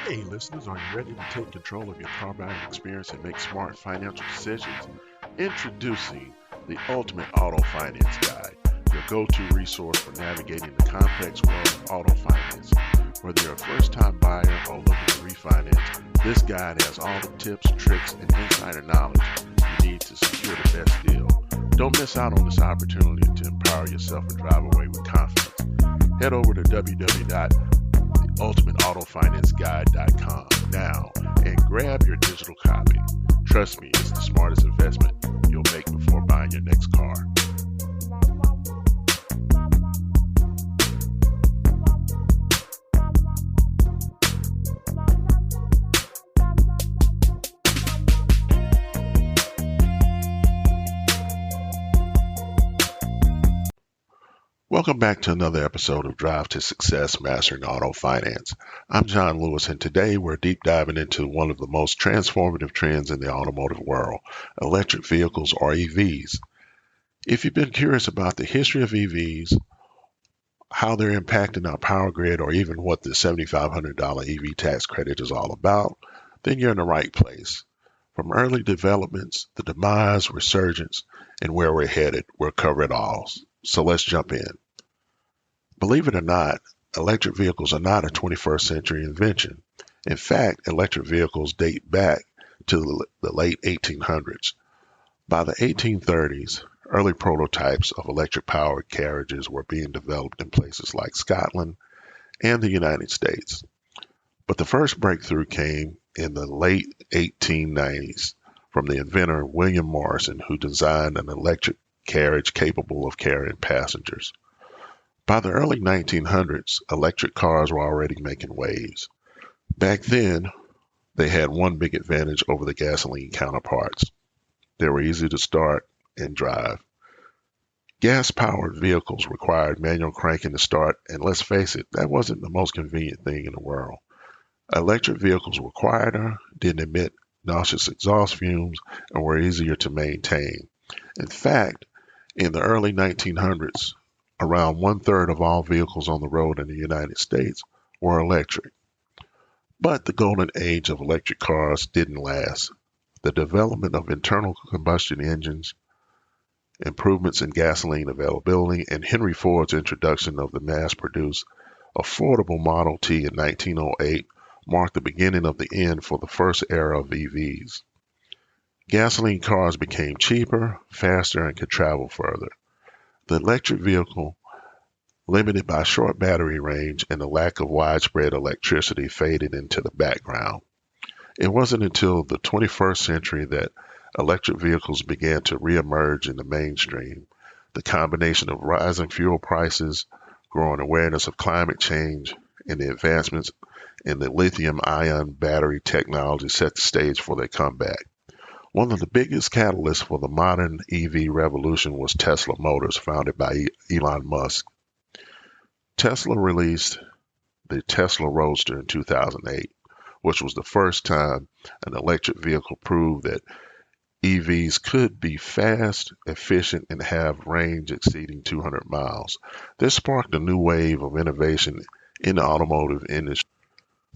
Hey, listeners, are you ready to take control of your car buying experience and make smart financial decisions? Introducing the Ultimate Auto Finance Guide, your go to resource for navigating the complex world of auto finance. Whether you're a first time buyer or looking to refinance, this guide has all the tips, tricks, and insider knowledge you need to secure the best deal. Don't miss out on this opportunity to empower yourself and drive away with confidence. Head over to www.ultimateautofinanceguide.com now and grab your digital copy. Trust me, it's the smartest investment you'll make before buying your next car. Welcome back to another episode of Drive to Success Mastering Auto Finance. I'm John Lewis, and today we're deep diving into one of the most transformative trends in the automotive world, electric vehicles or EVs. If you've been curious about the history of EVs, how they're impacting our power grid, or even what the $7,500 EV tax credit is all about, then you're in the right place. From early developments, the demise, resurgence, and where we're headed, we'll cover it all. So let's jump in. Believe it or not, electric vehicles are not a 21st century invention. In fact, electric vehicles date back to the late 1800s. By the 1830s, early prototypes of electric powered carriages were being developed in places like Scotland and the United States. But the first breakthrough came in the late 1890s from the inventor William Morrison, who designed an electric carriage capable of carrying passengers. By the early 1900s, electric cars were already making waves. Back then, they had one big advantage over the gasoline counterparts. They were easy to start and drive. Gas-powered vehicles required manual cranking to start, and let's face it, that wasn't the most convenient thing in the world. Electric vehicles were quieter, didn't emit nauseous exhaust fumes, and were easier to maintain. In fact, in the early 1900s, around one-third of all vehicles on the road in the United States were electric. But the golden age of electric cars didn't last. The development of internal combustion engines, improvements in gasoline availability, and Henry Ford's introduction of the mass-produced affordable Model T in 1908 marked the beginning of the end for the first era of EVs. Gasoline cars became cheaper, faster, and could travel further. The electric vehicle, limited by short battery range and the lack of widespread electricity, faded into the background. It wasn't until the 21st century that electric vehicles began to reemerge in the mainstream. The combination of rising fuel prices, growing awareness of climate change, and the advancements in the lithium-ion battery technology set the stage for their comeback. One of the biggest catalysts for the modern EV revolution was Tesla Motors, founded by Elon Musk. Tesla released the Tesla Roadster in 2008, which was the first time an electric vehicle proved that EVs could be fast, efficient, and have range exceeding 200 miles. This sparked a new wave of innovation in the automotive industry.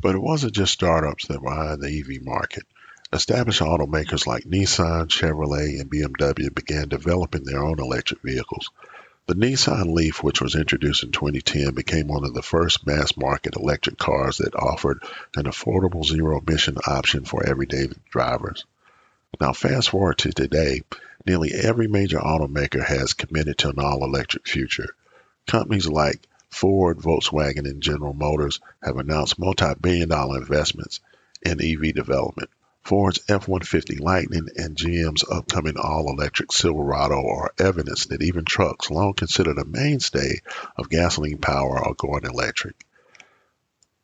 But it wasn't just startups that were eyeing the EV market. Established automakers like Nissan, Chevrolet, and BMW began developing their own electric vehicles. The Nissan Leaf, which was introduced in 2010, became one of the first mass-market electric cars that offered an affordable zero-emission option for everyday drivers. Now, fast forward to today, nearly every major automaker has committed to an all-electric future. Companies like Ford, Volkswagen, and General Motors have announced multi-billion-dollar investments in EV development. Ford's F-150 Lightning and GM's upcoming all-electric Silverado are evidence that even trucks, long considered a mainstay of gasoline power, are going electric.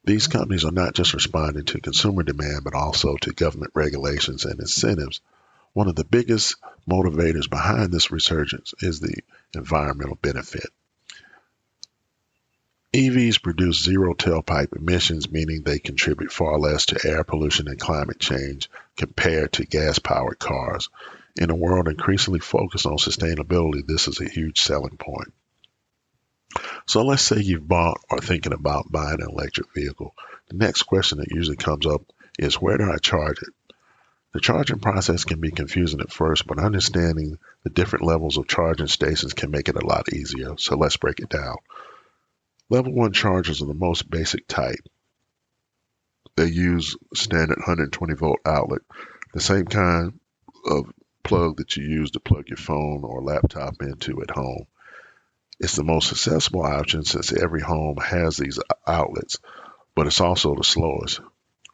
These companies are not just responding to consumer demand, but also to government regulations and incentives. One of the biggest motivators behind this resurgence is the environmental benefit. EVs produce zero tailpipe emissions, meaning they contribute far less to air pollution and climate change compared to gas-powered cars. In a world increasingly focused on sustainability, this is a huge selling point. So let's say you've bought or thinking about buying an electric vehicle. The next question that usually comes up is, where do I charge it? The charging process can be confusing at first, but understanding the different levels of charging stations can make it a lot easier. So let's break it down. Level 1 chargers are the most basic type. They use standard 120 volt outlet, the same kind of plug that you use to plug your phone or laptop into at home. It's the most accessible option since every home has these outlets, but it's also the slowest.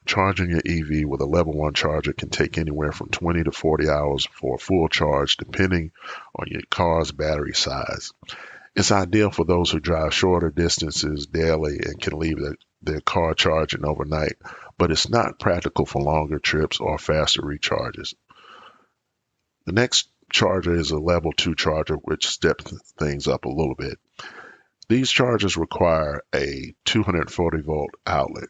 Charging your EV with a level 1 charger can take anywhere from 20 to 40 hours for a full charge depending on your car's battery size. It's ideal for those who drive shorter distances daily and can leave their car charging overnight, but it's not practical for longer trips or faster recharges. The next charger is a level 2 charger, which steps things up a little bit. These chargers require a 240 volt outlet,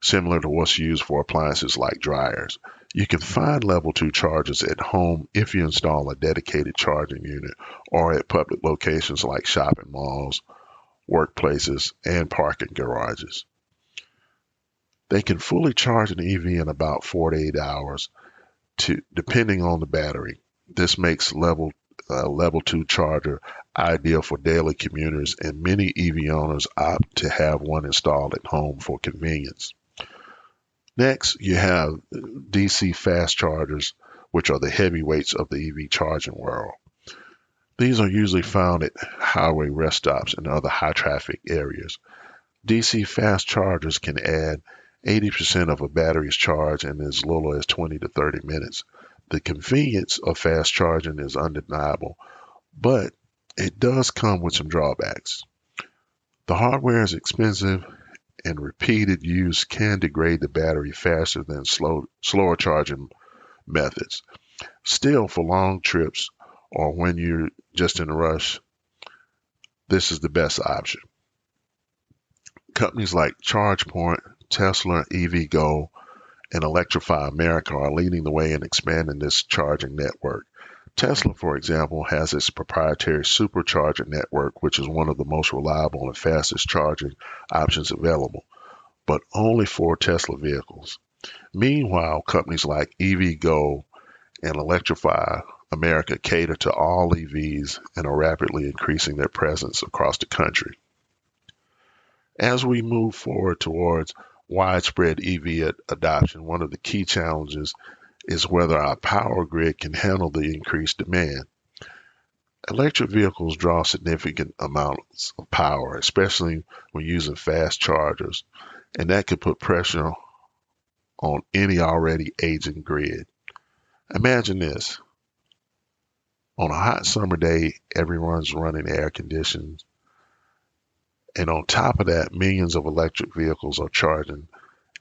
similar to what's used for appliances like dryers. You can find level 2 chargers at home if you install a dedicated charging unit or at public locations like shopping malls, workplaces, and parking garages. They can fully charge an EV in about 4 to 8 hours, depending on the battery. This makes level 2 charger ideal for daily commuters, and many EV owners opt to have one installed at home for convenience. Next, you have DC fast chargers, which are the heavyweights of the EV charging world. These are usually found at highway rest stops and other high traffic areas. DC fast chargers can add 80% of a battery's charge in as little as 20 to 30 minutes. The convenience of fast charging is undeniable, but it does come with some drawbacks. The hardware is expensive and repeated use can degrade the battery faster than slower charging methods. Still, for long trips or when you're just in a rush, this is the best option. Companies like ChargePoint, Tesla, EVgo, and Electrify America are leading the way in expanding this charging network. Tesla, for example, has its proprietary supercharger network, which is one of the most reliable and fastest charging options available, but only for Tesla vehicles. Meanwhile, companies like EVgo and Electrify America cater to all EVs and are rapidly increasing their presence across the country. As we move forward towards widespread EV adoption, one of the key challenges is whether our power grid can handle the increased demand. Electric vehicles draw significant amounts of power, especially when using fast chargers, and that could put pressure on any already aging grid. Imagine this. On a hot summer day, everyone's running air conditioned, and on top of that, millions of electric vehicles are charging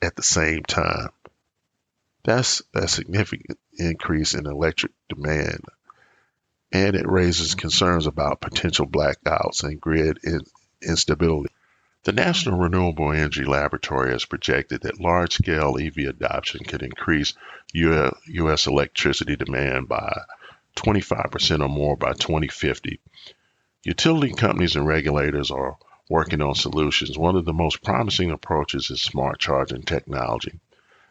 at the same time. That's a significant increase in electric demand, and it raises concerns about potential blackouts and grid instability. The National Renewable Energy Laboratory has projected that large-scale EV adoption could increase U.S. electricity demand by 25% or more by 2050. Utility companies and regulators are working on solutions. One of the most promising approaches is smart charging technology.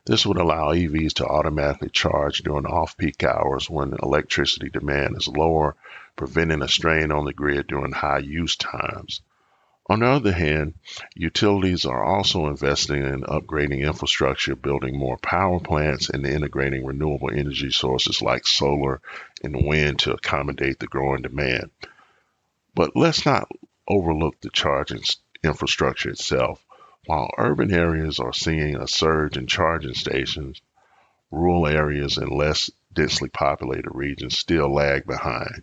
This would allow EVs to automatically charge during off-peak hours when electricity demand is lower, preventing a strain on the grid during high use times. On the other hand, utilities are also investing in upgrading infrastructure, building more power plants, and integrating renewable energy sources like solar and wind to accommodate the growing demand. But let's not overlook the charging infrastructure itself. While urban areas are seeing a surge in charging stations, rural areas and less densely populated regions still lag behind.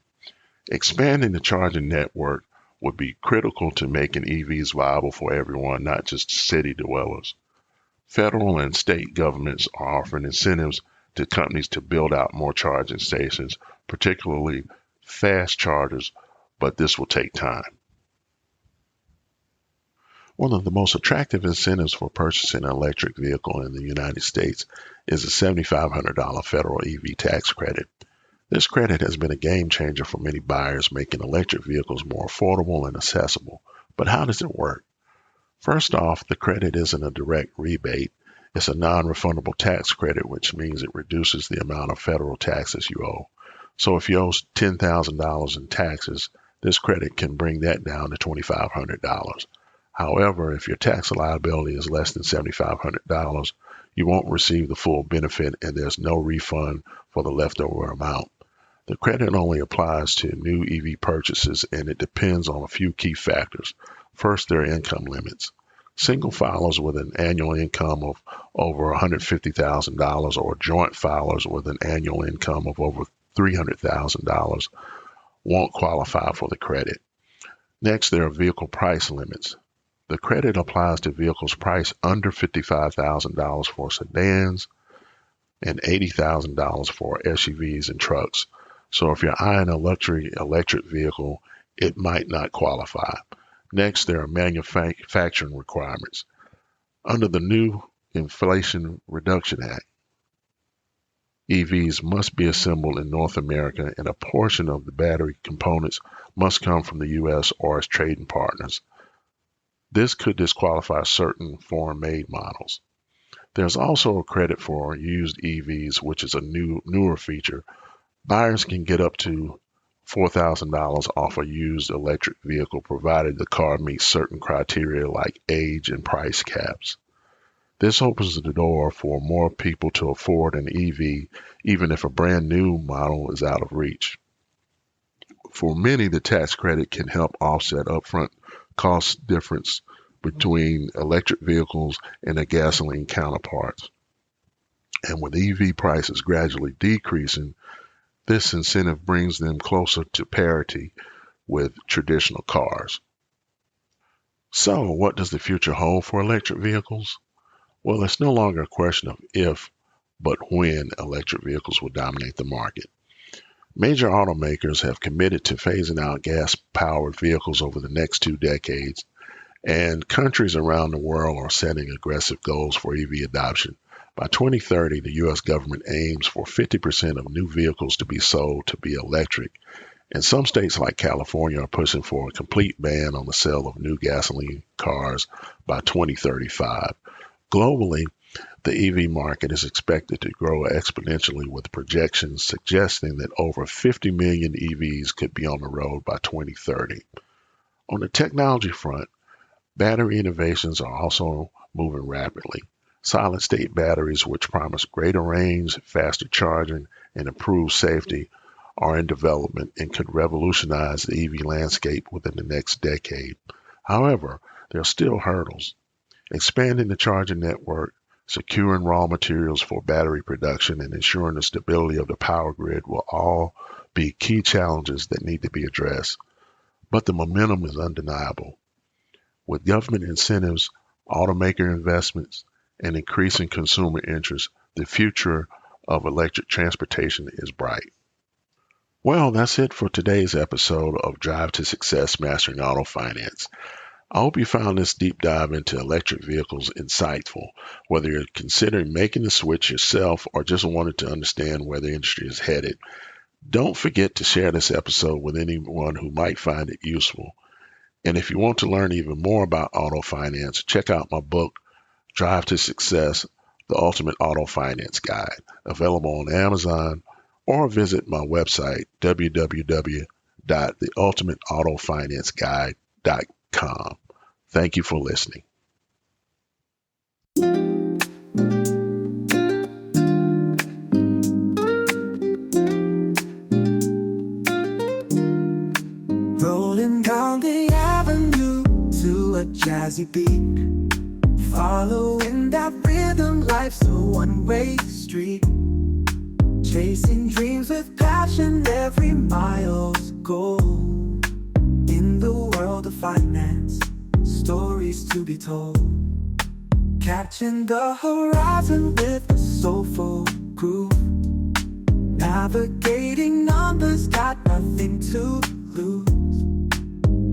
Expanding the charging network would be critical to making EVs viable for everyone, not just city dwellers. Federal and state governments are offering incentives to companies to build out more charging stations, particularly fast chargers, but this will take time. One of the most attractive incentives for purchasing an electric vehicle in the United States is a $7,500 federal EV tax credit. This credit has been a game changer for many buyers, making electric vehicles more affordable and accessible. But how does it work? First off, the credit isn't a direct rebate. It's a non-refundable tax credit, which means it reduces the amount of federal taxes you owe. So if you owe $10,000 in taxes, this credit can bring that down to $2,500. However, if your tax liability is less than $7,500, you won't receive the full benefit and there's no refund for the leftover amount. The credit only applies to new EV purchases and it depends on a few key factors. First, there are income limits. Single filers with an annual income of over $150,000 or joint filers with an annual income of over $300,000 won't qualify for the credit. Next, there are vehicle price limits. The credit applies to vehicles priced under $55,000 for sedans and $80,000 for SUVs and trucks. So if you're eyeing a luxury electric vehicle, it might not qualify. Next, there are manufacturing requirements. Under the new Inflation Reduction Act, EVs must be assembled in North America and a portion of the battery components must come from the U.S. or as trading partners. This could disqualify certain foreign-made models. There's also a credit for used EVs, which is a newer feature. Buyers can get up to $4,000 off a used electric vehicle provided the car meets certain criteria like age and price caps. This opens the door for more people to afford an EV even if a brand new model is out of reach. For many, the tax credit can help offset upfront cost difference between electric vehicles and their gasoline counterparts. And with EV prices gradually decreasing, this incentive brings them closer to parity with traditional cars. So, what does the future hold for electric vehicles? Well, it's no longer a question of if, but when electric vehicles will dominate the market. Major automakers have committed to phasing out gas-powered vehicles over the next 2 decades, and countries around the world are setting aggressive goals for EV adoption. By 2030, the U.S. government aims for 50% of new vehicles to be sold to be electric, and some states like California are pushing for a complete ban on the sale of new gasoline cars by 2035. Globally, the EV market is expected to grow exponentially with projections suggesting that over 50 million EVs could be on the road by 2030. On the technology front, battery innovations are also moving rapidly. Solid-state batteries, which promise greater range, faster charging, and improved safety, are in development and could revolutionize the EV landscape within the next decade. However, there are still hurdles. Expanding the charging network, securing raw materials for battery production, and ensuring the stability of the power grid will all be key challenges that need to be addressed. But the momentum is undeniable. With government incentives, automaker investments, and increasing consumer interest, the future of electric transportation is bright. Well, that's it for today's episode of Drive to Success Mastering Auto Finance. I hope you found this deep dive into electric vehicles insightful, whether you're considering making the switch yourself or just wanted to understand where the industry is headed. Don't forget to share this episode with anyone who might find it useful. And if you want to learn even more about auto finance, check out my book, Drive to Success, The Ultimate Auto Finance Guide, available on Amazon, or visit my website, www.theultimateautofinanceguide.com. Thank you for listening. Rolling down the avenue to a jazzy beat, following that rhythm, life's a one-way street. Chasing dreams with passion, every mile's a goal. In the world of finance, stories to be told. Catching the horizon with a soulful groove. Navigating numbers, got nothing to lose.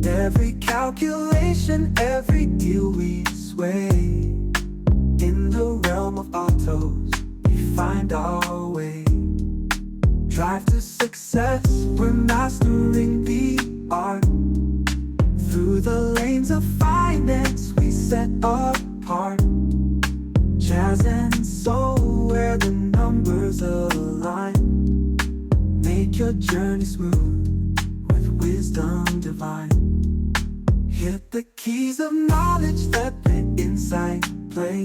Every calculation, every deal we sway. In the realm of autos, we find our way. Drive to success, we're mastering the art. Through Through the lanes of finance we set apart. Jazz and soul where the numbers align. Make your journey smooth with wisdom divine. Hit the keys of knowledge, let the insight play.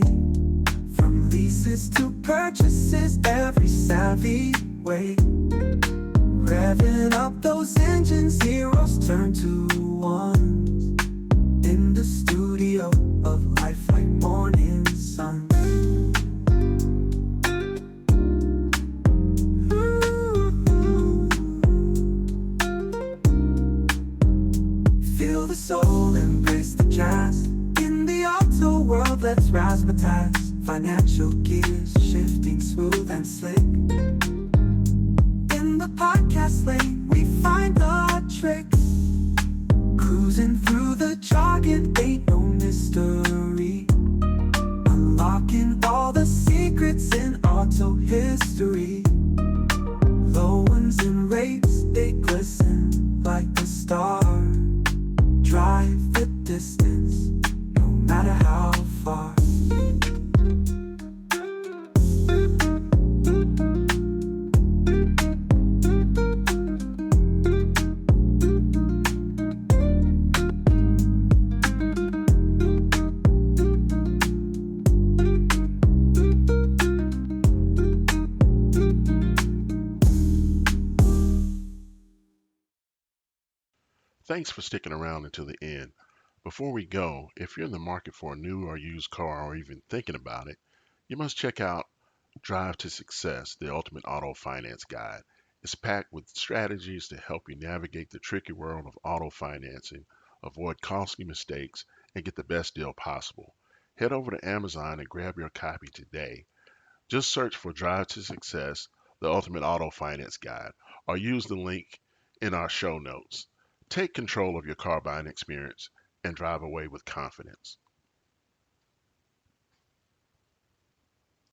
From leases to purchases, every savvy way. Revving up those engines, zeros turn to ones. In the studio of life like morning sun. Feel the soul, embrace the jazz. In the auto world, let's razzmatazz. Financial gears shifting smooth and slick. In the podcast lane, we find the tricks. Cruising through the jargon, ain't no mystery. Unlocking all the secrets in auto history. Low ones and rates, they glisten like the stars. Drive the distance, no matter how far. Thanks for sticking around until the end. Before we go, if you're in the market for a new or used car or even thinking about it, you must check out Drive to Success, the Ultimate Auto Finance Guide. It's packed with strategies to help you navigate the tricky world of auto financing, avoid costly mistakes, and get the best deal possible. Head over to Amazon and grab your copy today. Just search for Drive to Success, the Ultimate Auto Finance Guide, or use the link in our show notes. Take control of your car buying experience and drive away with confidence.